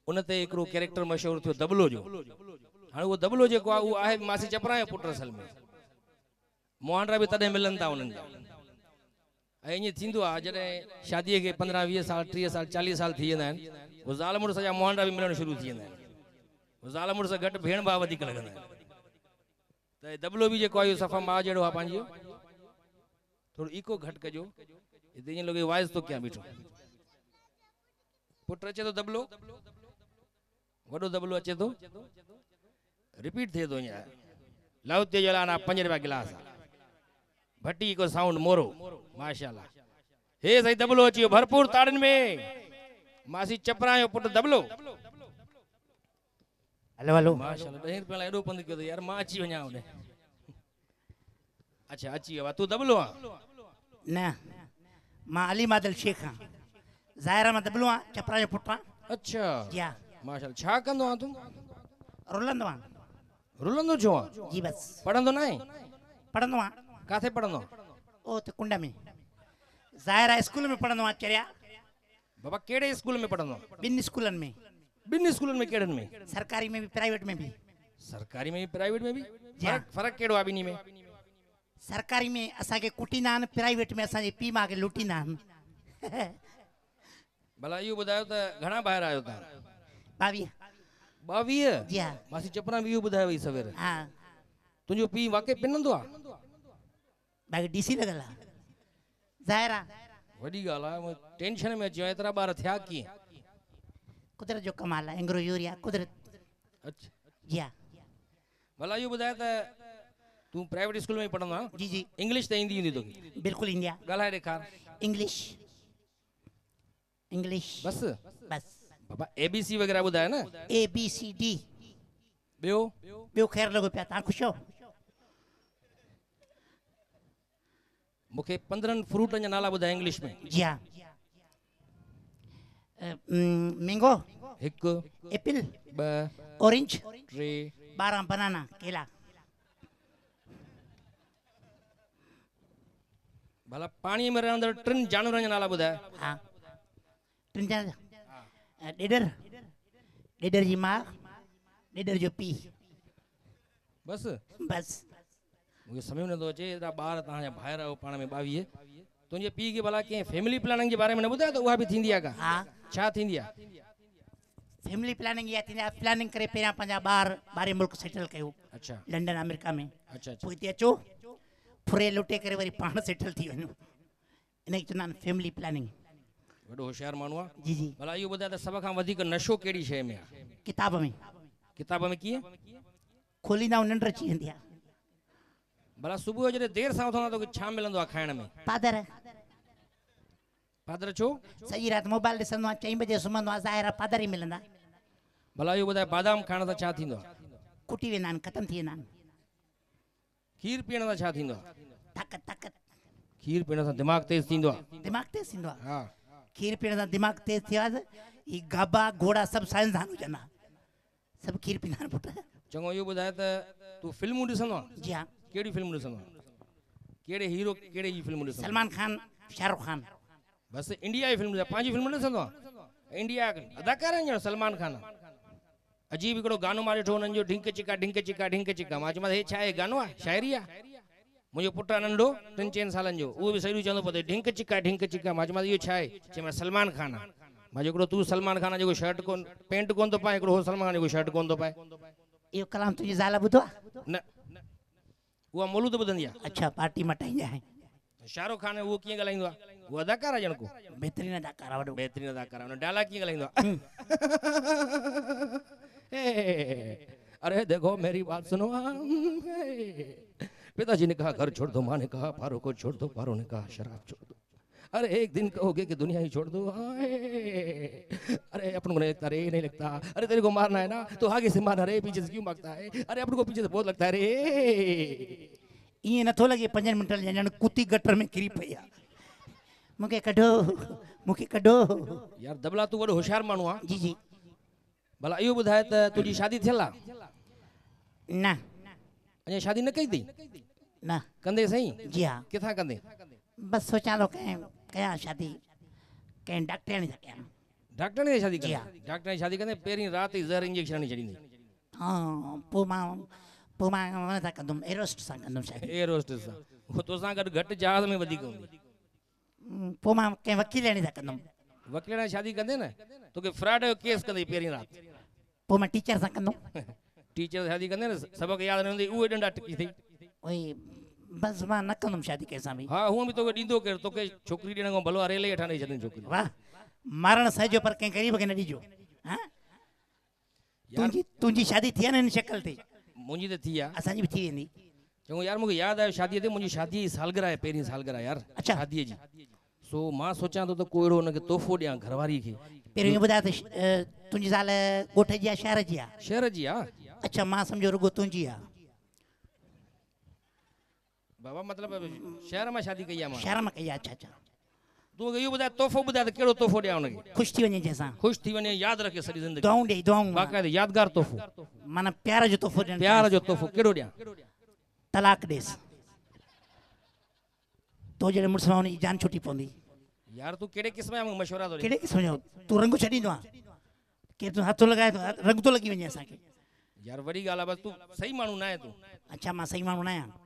उन ते हिकिड़ो कैरेक्टर मशहूर थियो दबलो जो। हाणे उहो दबलो जेको आहे उहो आहे मासी चपरा जो पुट असल में। मुहांडा बि तॾहिं मिलनि था उन्हनि जा। ऐं ईअं थींदो आहे जॾहिं शादीअ खे 15-20 साल 30 साल 40 साल थी वेंदा आहिनि, उहो ज़ाल मुड़ुस जा मुहांडा बि मिलणु शुरू थी वेंदा आहिनि। ज़ाल मुड़ुस घटि भेण भाउ वधीक लॻंदा आहिनि। त दबलो बि जेको आहे इहो सफ़ा माउ जहिड़ो आहे पंहिंजो। थोरो ईको घटि कजो, हिते ईअं लॻे वाइस थो कयां बीठो। पुट अचे थो दबलो, वॾो दबलो अचे थो, रिपीट थिए थो ईअं। लव ते जलाना 5 रुपया गिलास, भट्टी को साउंड मोरो, माशाल्लाह। हे सही दबलो अची वियो भरपूर ताड़ियुनि में। मासी चपरा जो पुट दबलो। हेलो हेलो माशाल्लाह, 10 रुपया एॾो पंधु कयो यार, मां अची वञा होॾे। अच्छा अची वियो आहे, तूं दबलो आहे? न मां अली मादल शेख हां, ज़ाहिरा मां दबलो हां, चपरा जो पुट हां। अच्छा जी हाँ, माशाल्लाह। छा कंदो आहे तूं? रुलंदो हां। रुलंदो छो आहे? जी बस पढ़ंदो न आहे? पढ़ंदो हां। काथे पढ़ंदो? ओ त कुंड में। ज़ाहिरा स्कूल में पढ़ंदो हां चरिया। बाबा कहिड़े स्कूल में पढ़ंदो? 2 स्कूलनि में। 2 स्कूलनि में? कहिड़नि में? सरकारी में भी प्राइवेट में भी। सरकारी में भी प्राइवेट में भी? हाँ। फर्क कहिड़ो आहे ॿिन्ही में? सरकारी में असांखे कुटींदा आहिनि, प्राइवेट में असांजे पीउ माउ खे लुटींदा आहिनि। भला इहो ॿुधायो त घणा ॿाहिरि आहियो तव्हां? 22। 22? जी हाँ। मासी चपरा बि इहो ॿुधायो हुई सवेर। हाँ तुंहिंजो पीउ वाकई पिनंदो आहे? बाक़ी डीसी लॻल आहे। ज़ाहिरा वॾी ॻाल्हि आहे, टेंशन में अची वियो, एतिरा ॿार थिया कीअं? कुदरत जो कमाल आहे, एंग्रो यूरिया कुदरत। अच्छा जी हाँ। भला इहो ॿुधाए त तूं प्राइवेट स्कूल में पढ़ंदो आहे? जी जी इंग्लिश त ईंदी हूंदी तोखे? बिल्कुलु ईंदी आहे। ॻाल्हाए ॾेखार। इंग्लिश इंग्लिश बस बस। बाबा ABC वग़ैरह ॿुधाए न। ABCD। ॿियो? ॿियो ख़ैर लॻो पिया, तव्हां ख़ुशि हो? मूंखे 15 फ्रूटनि जा नाला ॿुधाए इंग्लिश में। जी हाँ। मैंगो, 1 एप्पल, 2 ऑरेंज, 3 12 बनाना, केला। भला पाणीअ में रहंदड़ 3 जानवरनि जा नाला ॿुधाए। हाँ 3 जानवर। ॾेॾर, ॾेॾर जी माउ, ॾेॾर जो पीउ। बस बस। मूंखे सम्झ नथो अचे, एतिरा ॿार तव्हांजा भाइर आहियो पाण में 22, तुंहिंजे पीउ खे भला कंहिं फैमिली प्लानिंग जे बारे में न ॿुधायो त उहा बि थींदी आहे का? हाँ छा थींदी आहे? फैमिली प्लानिंग इहा थींदी आहे, प्लानिंग करे पहिरियां पंहिंजा ॿार ॿाहिरि मुल्क सेटल कयो। अच्छा लंडन अमेरिका में। अच्छा अच्छा। पोइ हिते अचो, फुरे लुटे करे वरी पाण सेटल थी वञो, इन खे चवंदा आहिनि फैमिली प्लानिंग। वॾो होशियारु माण्हू आहे। जी जी। भला इहो ॿुधाए त सभ खां वधीक नशो कहिड़ी शइ में आहे? किताब में। किताब में कीअं? खोलींदा निंड अची वेंदी आहे। भला सुबुह जॾहिं देरि सां उथंदा तोखे छा मिलंदो आहे खाइण में? पादर। पादर छो? सॼी राति मोबाइल ॾिसंदो आहे, 4 बजे सुम्हंदो आहे, ज़ाहिर आहे पादर ई मिलंदा। भला इहो ॿुधाए बादाम खाइण सां छा थींदो आहे? कुटी वेंदा आहिनि, ख़तमु थी वेंदा आहिनि। खीर पीअण सां छा थींदो आहे? ताक़त ताक़त। खीर पीअण सां दिमाग़ तेज़ थींदो आहे? दिमाग़ तेज़ थींदो आहे। हा। खीर पीअण सां दिमाग़ तेज़ थियो आहे। ही गाबा घोड़ा सभु साइंसदान हुजनि हा, सभु खीर पीअंदा आहिनि पुट। चङो इहो ॿुधाए त तूं फिल्मूं ॾिसंदो आहे? जी हाँ। कहिड़ी फिल्मूं ॾिसंदो आहे? कहिड़े हीरो कहिड़े जी फिल्मूं ॾिसंदो? सलमान खान, शाहरुख खान। बसि इंडिया जी फिल्म, पंहिंजी फिल्म न ॾिसंदो आहे? इंडिया अदाकार आहिनि ॼण सलमान खान। अजीब हिकिड़ो गानो मां ॾिठो हुननि जो, ढिंक चिका ढिंक चिका ढिंक चिका। मां चयोमांसि हे छा आहे, गानो आहे, शाइरी आहे? मुंहिंजो पुटु आहे नंढो 3-4 सालनि जो, उहो बि सही चवंदो पियो ढिंक चिका ढिंक चिका। मां चयोमांसि इहो छा आहे? चयोमांसि सलमान खान आहे। मां हिकिड़ो तूं सलमान खान जेको शर्ट कोन पेंट कोन थो पाए, हिकिड़ो हो सलमान खान जेको शर्ट कोन थो पाए। इहो कलाम तुंहिंजी ज़ाल ॿुधो आहे? न उहा मौलूद ॿुधंदी आहे। अच्छा पार्टी मटाईंदा आहिनि। शाहरुख खान उहो कीअं ॻाल्हाईंदो आहे? उहो अदाकार आहे ॼण को? बहितरीन अदाकार आहे, वॾो बहितरीन अदाकार आहे। हुन डायलॉग कीअं ॻाल्हाईंदो आहे? अरे देखो मेरी बात सुनो, पिताजी ने कहा घर छोड़ दो, माँ ने कहा पारो को छोड़ दो, पारो ने कहा शराब छोड़ दो, अरे एक दिन कहोगे कि दुनिया ही छोड़ दो, अरे अपन को नहीं लगता रे, नहीं लगता, अरे तेरे को मारना है ना तो आगे से मारना रे, पीछे से क्यों मांगता है, अरे अपन को पीछे से बहुत लगता है रे। ईअं नथो लॻे 5 मिंटनि ॼण कुती गटर में किरी पई आहे। मूंखे कढो, मूंखे कढो। यार दबला तू वॾो होशियार माण्हू आहे। जी जी। भला इहो ॿुधाए त तुंहिंजी शादी थियल आहे? न अञा शादी न कई अथई? न। कंदे सही? जी हाँ। किथां कंदे? बस सोचां थो कयां शादी कंहिं डॉक्टराणी सां कयां। डॉक्टर ने शादी जी कर हाँ। डॉक्टर ने शादी कंदे पहिरीं राति ई ज़हर इंजेक्शन हणी छॾींदी हाँ पोइ मां हुन सां कंदुमि एरोस्ट सां कंदुमि शादी एयर होस्टेस सां उहो तोसां गॾु घटि जहाज़ में वधीक हूंदी पोइ मां कंहिं वकीलाणी सां कंदुमि वकील सां शादी कंदे न तोखे फ्रॉड जो केस कंदे पहिरीं राति पोइ मां टीचर सां कंदुमि टीचर सां शादी कंदे न सबक यादि न हूंदी उहे डंडा टिकी थी उहे बसि मां न कंदुमि शादी कंहिंसां बि हा हूअं बि तोखे ॾींदो केरु तोखे छोकिरी ॾियण खां भलो आहे रेल ई हेठां ॾेई छॾनि छोकिरी वाह मारण सहजो पर कंहिं ग़रीब खे न ॾिजो हा तुंहिंजी शादी थी आहे न हिन शक्ल ते मुंहिंजी त थी आहे असांजी बि थी वेंदी चङो यार मूंखे यादि आयो शादीअ ते मुंहिंजी शादीअ जी सालगिरह आहे पहिरीं सालगिरह यार अच्छा। शादीअ जी सो मां सोचां थो त को अहिड़ो हुनखे तोहफ़ो ॾियां घरवारीअ खे पहिरियों इहो ॿुधाए त तुंहिंजी ज़ाल ॻोठ जी आहे शहर जी आहे शहर जी आहे अच्छा मां सम्झो रुॻो तुंहिंजी आहे बाबा मतिलबु शहर मां शादी कई आहे मां शहर मां कई आहे अच्छा अच्छा तूं इहो ॿुधाए तोहफ़ो ॿुधाए त कहिड़ो तोहफ़ो ॾियां हुनखे ख़ुशि थी वञे जंहिंसां ख़ुशि थी वञे यादि रखे सॼी ज़िंदगी दुआऊं ॾेई दुआऊं बाक़ाइदे यादगार तोहफ़ो माना प्यार जो तोहफ़ो ॾियणु प्यार जो तोहफ़ो कहिड़ो ॾियां तलाक ॾेसि तो जॾहिं मुड़ुस मां हुनजी जान छुटी पवंदी यार तूं कहिड़े क़िस्म जा मूंखे मशवरा थो ॾे कहिड़े क़िस्म जो तूं रंग छॾींदो आहे केरु तूं हथु लॻाए थो रंग थो लॻी वञे असांखे यार वॾी ॻाल्हि आहे बसि तूं सही माण्हू न आहे तूं अच्छा मां सही माण्हू न आहियां